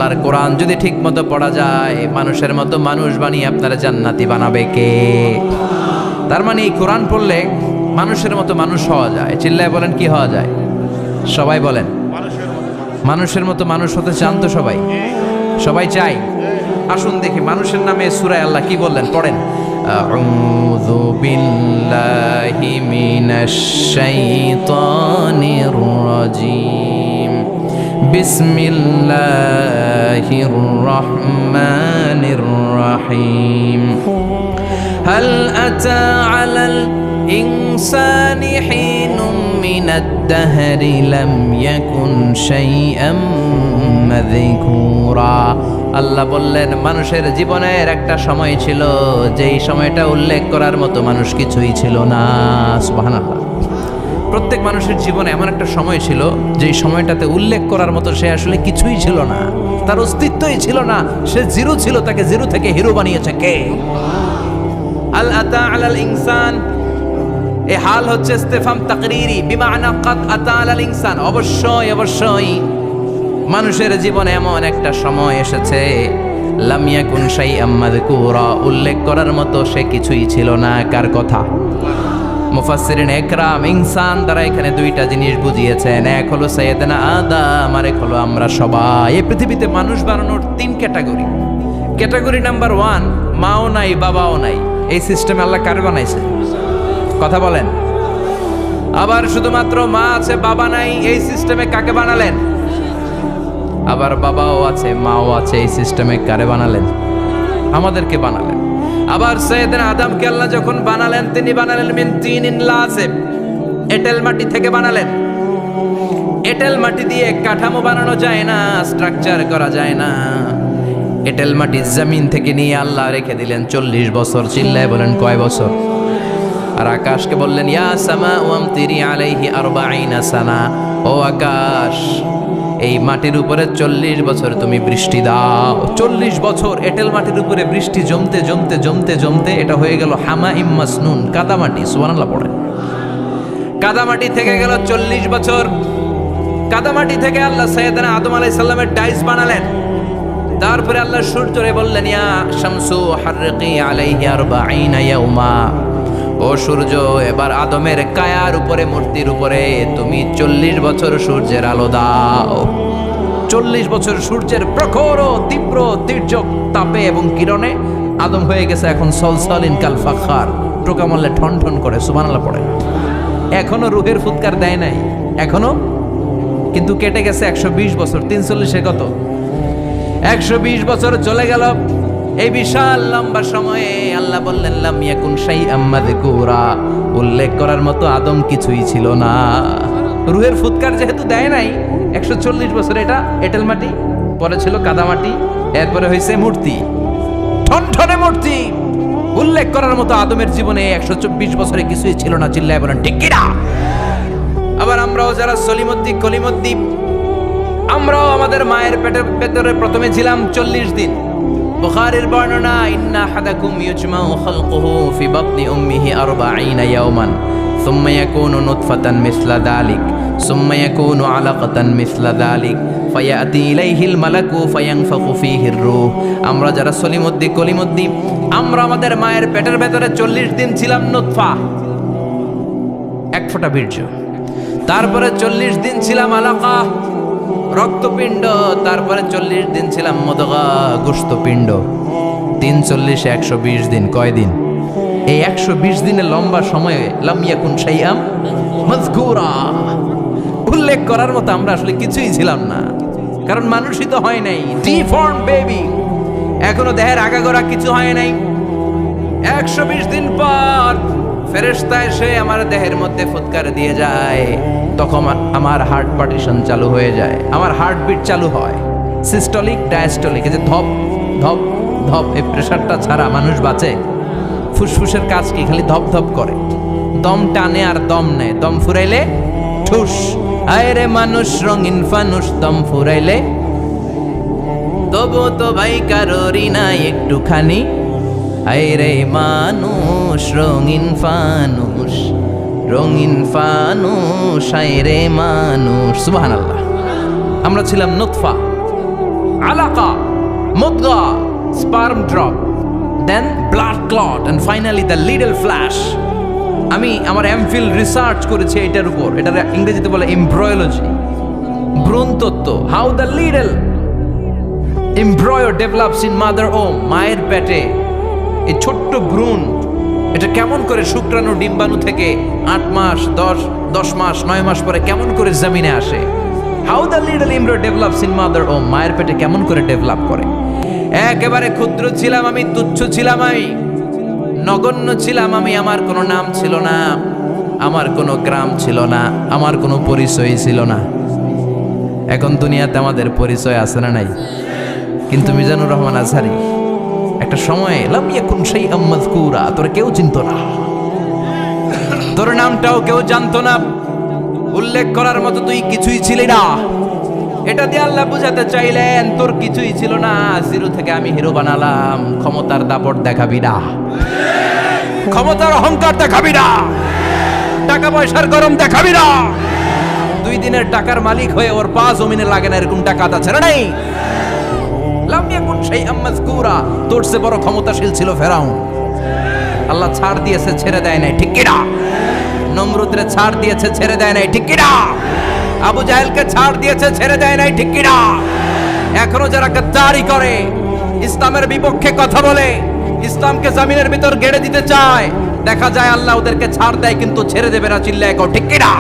আল্লাহর কোরআন যদি ঠিক মতো পড়া যায়, মানুষের মতো মানুষ বানিয়ে আপনারা জান্নাতি বানাবে কে? তার মানে এই কোরআন পড়লে মানুষের মতো মানুষ হওয়া যায়। চিল্লায় বলেন, কি হওয়া যায়? সবাই বলেন, মানুষের মতো মানুষ হতে চান তো সবাই? সবাই চাই। আসুন দেখি মানুষের নামে সূরায় আল্লাহ কি বললেন, পড়েন। আউযু বিল্লাহি মিনাশ শাইতানির রাজিম। বিসমিল্লাহির রহমানির রহিম। হাল আতা আলাল ইনসানি হিনুম মিনাদ দাহরি লাম ইয়াকুন শাইআম মাযকুরা। আল্লাহ বললেন, মানুষের জীবনের একটা সময় ছিল যেই সময়টা উল্লেখ করার মতো মানুষ কিছুই ছিল না। সুবহানাল্লাহ। প্রত্যেক মানুষের জীবনে এমন একটা সময় ছিল যেই সময়টাতে উল্লেখ করার মতো সে আসলে কিছুই ছিল না, তার অস্তিত্বই ছিল না, সে জিরো ছিল। তাকে জিরো থেকে হিরো বানিয়েছে কে? আল আতা আলাল ইনসান, এই হাল হচ্ছে ইস্তেফাম তাকরিরি, বিমানা কাদ আতা আলাল ইনসান। অবশ্যই অবশ্যই মানুষের জীবনে এমন একটা সময় এসেছে, লাম ইয়াকুন শাইআম মাযকুরা, উল্লেখ করার মতো সে কিছুই ছিল না। কার কথা? মুফাসসিরিন একরাম ইনসান দ্বারা এখানে দুইটা জিনিস বুঝিয়েছেন। এক হলো সাইয়েদনা আদম, আর এক হলো আমরা সবাই। এই পৃথিবীতে মানুষ বানানোর তিন ক্যাটাগরি। ক্যাটাগরি নাম্বার 1, মাও নাই বাবাও নাই। এই সিস্টেমে আল্লাহ কার বানাইছে? কথা বলেন। আবার শুধুমাত্র মা আছে বাবা নাই, এই সিস্টেমে কাকে বানালেন? আবার বাবাও আছে মাও আছে, এই সিস্টেমে কারে বানালেন? আমাদেরকে বানালেন। আবার সাইয়েদনা আদমকে আল্লাহ যখন বানালেন, তিনি বানালেন মিন তিনিন লাযিব, এঁটেল মাটি থেকে বানালেন। এঁটেল মাটি দিয়ে কাঠামো বানানো যায় না, স্ট্রাকচার করা যায় না। এঁটেল মাটি জমিন থেকে নিয়ে আল্লাহ রেখে দিলেন 40 বছর। চিল্লায় বলেন, কয় বছর? আর আকাশকে বললেন, ইয়া সামাউ আমতিরি আলাইহি 40 সানা, ও আকাশ এই মাটির উপরে 40 বছর তুমি বৃষ্টি দাও। 40 বছর এঁটেল মাটির উপরে বৃষ্টি জমতে জমতে জমতে জমতে এটা হয়ে গেল হামাইম মাসনুন, কাদামাটি। সুবহানাল্লাহ পড়েন। কাদামাটি থেকে গেল 40 বছর। কাদামাটি থেকে আল্লাহ সাইয়েদনা আদম আলাইহিস সালামের ডাইস বানালেন। তারপরে আল্লাহ সূর্যরে বললেন, ইয়া শামসু হাররিকি আলাইহি 40 ইয়াউমা, ও সূর্য এবার আদমের কায়ার উপরে, মূর্তির উপরে তুমি 40 বছর সূর্যের আলো দাও। 40 বছর সূর্যের প্রখর ও তীব্র তির্যক তাপে এবং কিরণে আদম হয়ে গেছে এখন সলসলিন কাল ফাখার, টোকা মারলে ঠন ঠন করে। সুবহানাল্লাহ পড়ে। এখনো রুহের ফুৎকার দেয় নাই এখনো, কিন্তু কেটে গেছে 120 বছর। 340 কত? 120 বছর চলে গেল। এই বিশাল লম্বা সময়ে আল্লাহ বললেন, লাম ইয়াকুন শাইআম মাযকুরা, উল্লেখ করার মতো আদম কিছুই ছিল না। রুহের ফুৎকার যেহেতু দেয় নাই 140 বছর, এটা এঁটেল মাটি, পরে ছিল কাদামাটি, এরপরে হয়েছে মূর্তি, ঠনঠনে মূর্তি। উল্লেখ করার মতো আদমের জীবনে 124 বছরে কিছুই ছিল না। চিল্লায় বলেন, ঠিক কিনা? আবার আমরাও যারা সলিমুদ্দিন কলিমুদ্দিন, আমরাও আমাদের মায়ের পেটের ভেতরে প্রথমে ছিলাম 40 দিন। বুখারীর বর্ণনা, ইন্না হাদাকুম ইউজমাউ খালকুহু ফি বাতনি উম্মিহি 40 ইয়াওমান সুম্মা ইয়াকুনু নুতফাতান মিসলা যালিক সুম্মা ইয়াকুনু আলাকাতান মিসলা যালিক ফায়াতি ইলাইহিল মালাকু ফায়ানফাখু ফীহির রূহ। আমরা যারা সলিমুদ্দিন কলিমুদ্দিন, আমরা আমাদের মায়ের পেটের ভেতরে 40 দিন ছিলাম নুতফা, এক ফোঁটা বীর্য। তারপরে 40 দিন ছিলাম আলাকা, রক্তপিণ্ড। তারপরে 40 দিন ছিলাম মুদগা, গোশতপিণ্ড। 3 40 120 দিন। কয় দিন? এই 120 দিনের লম্বা সময়ে লাম ইয়াকুন শাইআম মাযকুরা, উল্লেখ করার মতো আমরা আসলে কিছুই ছিলাম না, কারণ মানুষই তো হয় নাই। ডিফর্ম বেবি, এখনো দেহের আগাগোড়া কিছু হয় নাই। 120 দিন পর ফেরেশতা এসে আমার দেহের মধ্যে ফুৎকার দিয়ে যায়, তখন আমার হার্ট পার্টিশন চালু হয়ে যায়, আমার হার্টবিট চালু হয়, সিস্টোলিক ডায়াস্টোলিক, এই যে ধপ ধপ ধপ, এই প্রেশারটা ছাড়া মানুষ বাঁচে? ফুসফুসের কাজ কি? খালি ধপ ধপ করে, দম টানে আর দম নেয়, দম ফুরাইলে ঠুস। আয় রে মানুষ রঙিন ফানুস, দম ফুরাইলে তবু তো ভাই কারোরই নাই একটুখানি। আয় রে মানুষ রঙিন ফানুস, রঙিন ফানুস, আয় রে মানুষ। সুবহানাল্লাহ। আমরা ছিলাম নুতফা, আলাকা, মুদগা, sperm drop, then blood clot and finally the little flesh. আমি আমার এমফিল রিসার্চ করেছি এটার উপর। এটার ইংরেজিতে বলে এমব্রয়োলজি, ভ্রূণতত্ত্ব। How the little embryo develops in mother womb, মায়ের পেটে এই ছোট্ট ভ্রূণ এটা কেমন করে শুক্রাণু ডিম্বাণু থেকে 8 মাস 10 মাস 9 মাস পরে কেমন করে জমিনে আসে। How the little embryo develops in mother womb, মায়ের পেটে কেমন করে ডেভেলপ করে। একেবারে ক্ষুদ্র ছিলাম আমি, তুচ্ছ ছিলাম আমি, নগণ্য ছিলাম আমি। আমার কোনো নাম ছিল না, আমার কোনো গ্রাম ছিল না, আমার কোনো পরিচয় ছিল না। এখন দুনিয়াতে আমাদের পরিচয় আছে না নাই? কিন্তু মিজানুর রহমান আজহারী একটা সময়ে লাম ইয়াকুন শাইআম মাযকুরা, তোর কেউ চিনতো না, তোর নামটাও কেউ জানতো না, উল্লেখ করার মতো তুই কিছুই ছিলি না। এটা দিয়ে আল্লাহ বুঝাতে চাইলেন তোর কিছুই ছিল না, জিরো থেকে আমি হিরো বানালাম। ক্ষমতার দাপট দেখাবি না, ক্ষমতার অহংকার দেখাবি না, টাকা পয়সার গরম দেখাবি না। 2 দিনের টাকার মালিক হয়ে ওর পা জমিনে লাগে না এরকম টাকা আছে না নাই? লাম ইয়াকুন শাইআম মাযকুরা, তোর চেয়ে বড় ক্ষমতাশীল ছিল ফেরাউন। আল্লাহ ছাড় দিয়েছে, ছেড়ে দেয় নাই, ঠিক কি না? নমরুদরে ছাড় দিয়েছে, ছেড়ে দেয় নাই, ঠিক কি না? আবু জাহেলকে ছাড় দিয়েছে, ছেড়ে দেয় নাই, ঠিক কি না? এখনো যারা গাদ্দারি করে, ইসলামের বিপক্ষে কথা বলে, ইসলামকে জমিনের ভিতর গেড়ে দিতে চায়, দেখা যায় আল্লাহ ওদেরকে ছাড় দেয় কিন্তু ছেড়ে দেবে না। চিল্লায় কও ঠিক কি না?